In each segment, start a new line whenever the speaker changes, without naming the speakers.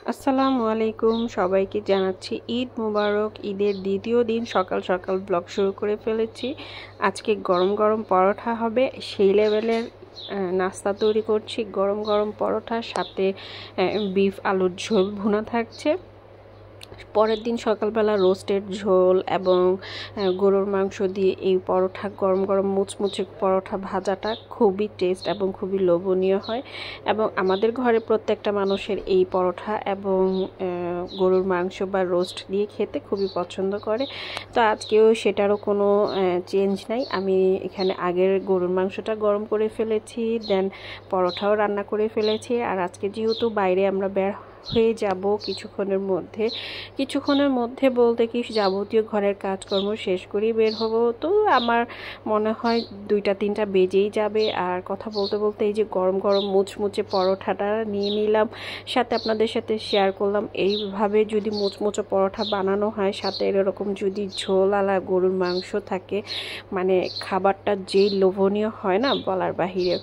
আসসালামু আলাইকুম, সবাইকে জানাচ্ছি ঈদ মুবারক। ঈদের দ্বিতীয় দিন সকাল সকাল ব্লগ শুরু করে ফেলেছি। আজকে গরম গরম পরোটা হবে, সেই লেভেলের নাস্তা তৈরি করছি। গরম গরম পরোটার সাথে বিফ আলুর ঝোল ভুনা থাকছে। পরের দিন সকালবেলা রোস্টেড ঝোল এবং গরুর মাংস দিয়ে এই পরোটা, গরম গরম মুচমুচে পরোটা ভাজাটা খুবই টেস্ট এবং খুবই লোভনীয় হয়। এবং আমাদের ঘরে প্রত্যেকটা মানুষের এই পরোটা এবং গরুর মাংস বা রোস্ট দিয়ে খেতে খুবই পছন্দ করে। তো আজকেও সেটারও কোনো চেঞ্জ নাই। আমি এখানে আগের গরুর মাংসটা গরম করে ফেলেছি, দেন পরোটাও রান্না করে ফেলেছি। আর আজকে যেহেতু বাইরে আমরা বের হয়ে যাব কিছুক্ষণের মধ্যে বলতে কি যাবতীয় ঘরের কাজকর্ম শেষ করেই বের হব। তো আমার মনে হয় 2টা-3টা বেজেই যাবে। আর কথা বলতে বলতে এই যে গরম গরম মুচমুচে পরোটাটা নিয়ে নিলাম, সাথে আপনাদের সাথে শেয়ার করলাম। এইভাবে যদি মুচমুচে পরোটা বানানো হয়, সাথে এরকম যদি ঝোল আলা গরুর মাংস থাকে, মানে খাবারটা যেই লোভনীয় হয় না, বলার বাহিরে।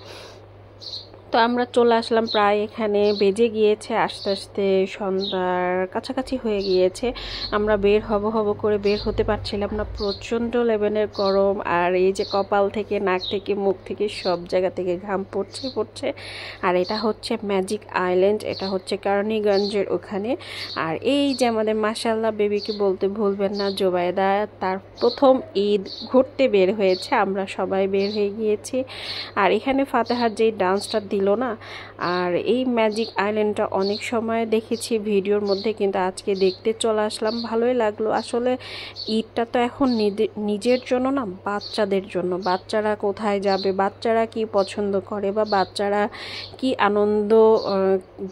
তো আমরা চলে আসলাম, প্রায় এখানে বেজে গিয়েছে, আস্তে আস্তে সন্ধ্যার কাছাকাছি হয়ে গিয়েছে। আমরা বের হব করে বের হতে পারছিলাম না, প্রচণ্ড লেভেলের গরম। আর এই যে কপাল থেকে, নাক থেকে, মুখ থেকে সব জায়গা থেকে ঘাম পড়ছে। আর এটা হচ্ছে ম্যাজিক আইল্যান্ড, এটা হচ্ছে কেরানীগঞ্জের ওখানে। আর এই যে আমাদের মাশাআল্লাহ বেবিকে বলতে ভুলবেন না, জোবায়দা তার প্রথম ঈদ ঘুরতে বের হয়েছে। আমরা সবাই বের হয়ে গিয়েছি। আর এখানে ফাতেহার যেই ডান্সটা দিল না, আর এই ম্যাজিক আইল্যান্ডটা অনেক সময় দেখেছি ভিডিওর মধ্যে, কিন্তু আজকে দেখতে চলে আসলাম, ভালোই লাগলো। আসলে ঈদটা তো এখন নিজের জন্য না, বাচ্চাদের জন্য। বাচ্চারা কোথায় যাবে, বাচ্চারা কি পছন্দ করে, বা বাচ্চারা কি আনন্দ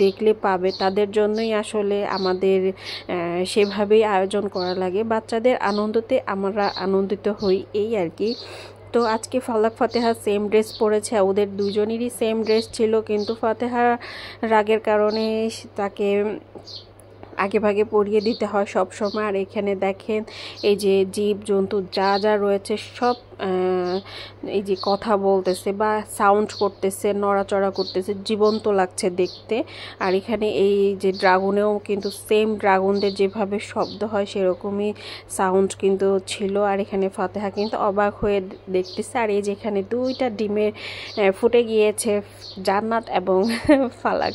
দেখলে পাবে, তাদের জন্যই আসলে আমাদের সেভাবেই আয়োজন করা লাগে। বাচ্চাদের আনন্দতে আমরা আনন্দিত হই, এই আর কি। তো আজকে ফালাক ফাতেহা সেম ড্রেস পরেছে, ওদের দুজনেরই সেম ড্রেস ছিল, কিন্তু ফাতেহা রাগের কারণে তাকে আগে ভাগে পরিয়ে দিতে হয় সব সময়। আর এখানে দেখেন এই যে জীব জন্তু যা যা রয়েছে সব এই যে কথা বলতেছে বা সাউন্ড করতেছে, নড়াচড়া করতেছে, জীবন্ত লাগছে দেখতে। আর এখানে এই যে ড্রাগনেও কিন্তু সেম ড্রাগনদের যেভাবে শব্দ হয় সেরকমই সাউন্ড কিন্তু ছিল। আর এখানে ফাতেহা কিন্তু অবাক হয়ে দেখতেছে। আর এই যে এখানে 2টা ডিমের ফুটে গিয়েছে, জান্নাত এবং ফালাক।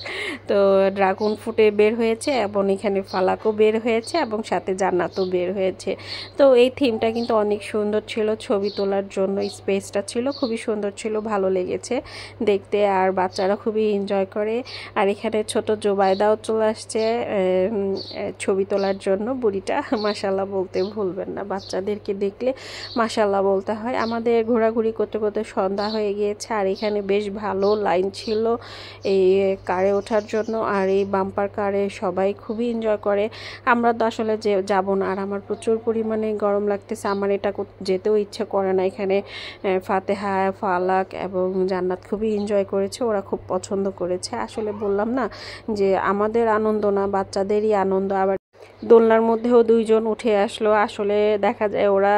তো ড্রাগন ফুটে বের হয়েছে এবং এখানে ফালাকও বের হয়েছে এবং সাথে জান্নাতও বের হয়েছে। তো এই থিমটা কিন্তু অনেক সুন্দর ছিল, ছবি তোলার জন্য স্পেসটা ছিল খুবই সুন্দর ছিল, ভালো লেগেছে দেখতে। আর বাচ্চারা খুবই এনজয় করে। আর এখানে ছোট জোবায়দাও চলে আসছে ছবি তোলার জন্য। বুড়িটা মাশাল্লাহ বলতে ভুলবেন না, বাচ্চাদেরকে দেখলে মাশাল্লাহ বলতে হয়। আমাদের ঘোরাঘুরি করতে করতে সন্ধ্যা হয়ে গিয়েছে। আর এখানে বেশ ভালো লাইন ছিল এই কারে ওঠার জন্য। আর এই বাম্পার কারে সবাই খুবই এনজয় করে। আমরা তো আসলে যাব না। আর আমার প্রচুর পরিমাণে গরম লাগতেছে, আমার এটা যেতেও ইচ্ছে করে না। এখানে ফাতেহা, ফালাক এবং জান্নাত খুবই এনজয় করেছে, ওরা খুব পছন্দ করেছে। আসলে বললাম না যে আমাদের আনন্দ না, বাচ্চাদেরই আনন্দ। আবার দোলনার মধ্যেও 2জন উঠে আসলো। আসলে দেখা যায় ওরা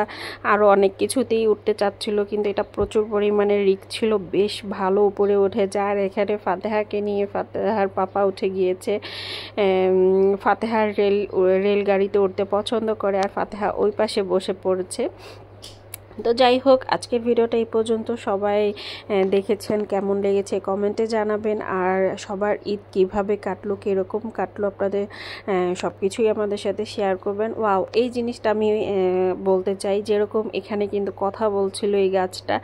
আরও অনেক কিছুতেই উঠতে চাচ্ছিল, কিন্তু এটা প্রচুর পরিমাণে রিস্ক ছিল, বেশ ভালো উপরে উঠে যায়। আর এখানে ফাতেহাকে নিয়ে ফাতেহার পাপা উঠে গিয়েছে। ফাতেহার রেলগাড়িতে উঠতে পছন্দ করে, আর ফাতেহা ওই পাশে বসে পড়েছে। তো যাই হোক, আজকের ভিডিওটা এই পর্যন্ত। সবাই দেখেছেন, কেমন লেগেছে কমেন্টে জানাবেন। আর সবার ঈদ কিভাবে কাটলো, কীরকম কাটলো, আপনাদের সব কিছুই আমাদের সাথে শেয়ার করবেন। ওয়াও, এই জিনিসটা আমি বলতে চাই, যেরকম এখানে কিন্তু কথা বলছিল এই গাছটা,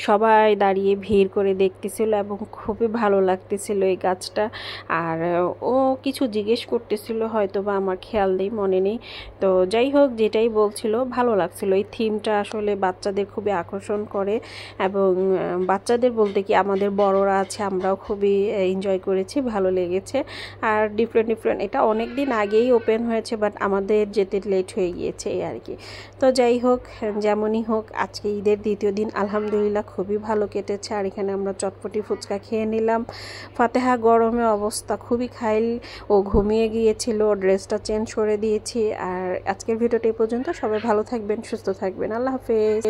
সবাই দাঁড়িয়ে ভিড় করে দেখতেছিল এবং খুবই ভালো লাগতেছিল এই গাছটা। আর ও কিছু জিজ্ঞেস করতেছিল, হয়তো বা আমার খেয়াল নেই, মনে নেই। তো যাই হোক, যেটাই বলছিল ভালো লাগছিল। এই থিমটা আসলে বাচ্চাদের খুবই আকর্ষণ করে, এবং বাচ্চাদের বলতে কি আমাদের বড়রা আছে, আমরাও খুবই এনজয় করেছি, ভালো লেগেছে। আর ডিফারেন্ট এটা অনেক দিন আগেই ওপেন হয়েছে, বাট আমাদের যেতে লেট হয়ে গিয়েছে এই আর কি। তো যাই হোক, যেমনই হোক, আজকে ঈদের দ্বিতীয় দিন আলহামদুলিল্লাহ খুবই ভালো কেটেছে। আর এখানে আমরা চটপটি ফুচকা খেয়ে নিলাম। ফাতেহা গরমে অবস্থা খুবই খাইল, ও ঘুমিয়ে গিয়েছিল, ড্রেসটা চেঞ্জ করে দিয়েছি। আর আজকের ভিডিওটা এই পর্যন্ত। সবাই ভালো থাকবেন, সুস্থ থাকবেন, আল্লাহ হাফেজ।